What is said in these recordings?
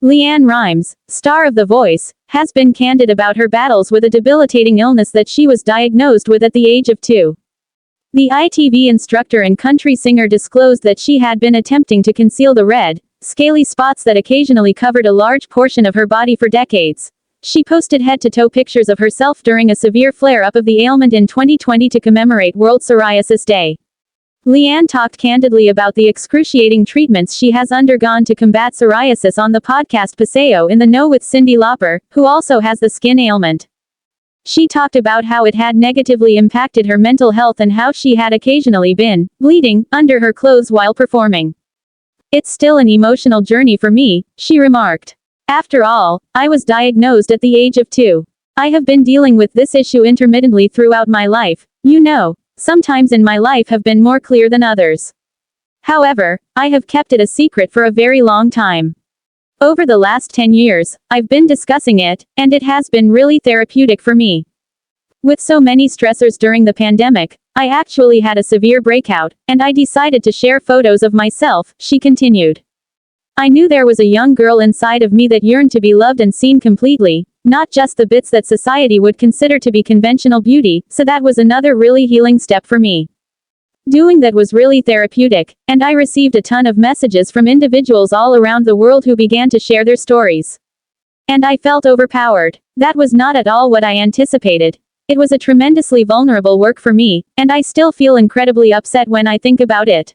LeAnn Rimes, star of The Voice, has been candid about her battles with a debilitating illness that she was diagnosed with at the age of 2. The ITV instructor and country singer disclosed that she had been attempting to conceal the red, scaly spots that occasionally covered a large portion of her body for decades. She posted head-to-toe pictures of herself during a severe flare-up of the ailment in 2020 to commemorate World Psoriasis Day. LeAnn talked candidly about the excruciating treatments she has undergone to combat psoriasis on the podcast Paseo in the Know with Cyndi Lauper, who also has the skin ailment. She talked about how it had negatively impacted her mental health and how she had occasionally been bleeding under her clothes while performing. "It's still an emotional journey for me," she remarked. "After all, I was diagnosed at the age of 2. I have been dealing with this issue intermittently throughout my life. Some times in my life have been more clear than others. However, I have kept it a secret for a very long time. Over the last 10 years, I've been discussing it, and it has been really therapeutic for me. With so many stressors during the pandemic, I actually had a severe breakout, and I decided to share photos of myself," she continued. "I knew there was a young girl inside of me that yearned to be loved and seen completely, not just the bits that society would consider to be conventional beauty, so that was another really healing step for me. Doing that was really therapeutic, and I received a ton of messages from individuals all around the world who began to share their stories. And I felt overpowered. That was not at all what I anticipated. It was a tremendously vulnerable work for me, and I still feel incredibly upset when I think about it.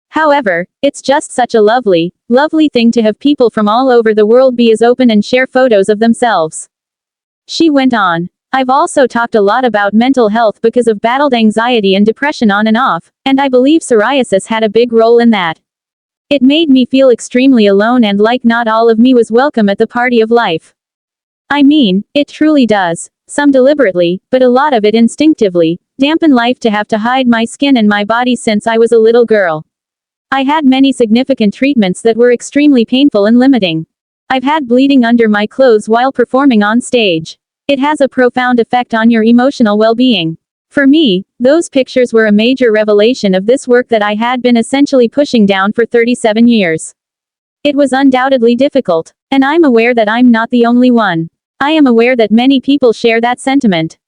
However, it's just such a lovely, lovely thing to have people from all over the world be as open and share photos of themselves." She went on. "I've also talked a lot about mental health because I've battled anxiety and depression on and off, and I believe psoriasis had a big role in that. It made me feel extremely alone and like not all of me was welcome at the party of life. I mean, it truly does, some deliberately, but a lot of it instinctively, dampen life to have to hide my skin and my body since I was a little girl. I had many significant treatments that were extremely painful and limiting. I've had bleeding under my clothes while performing on stage. It has a profound effect on your emotional well-being. For me, those pictures were a major revelation of this work that I had been essentially pushing down for 37 years. It was undoubtedly difficult, and I'm aware that I'm not the only one. I am aware that many people share that sentiment.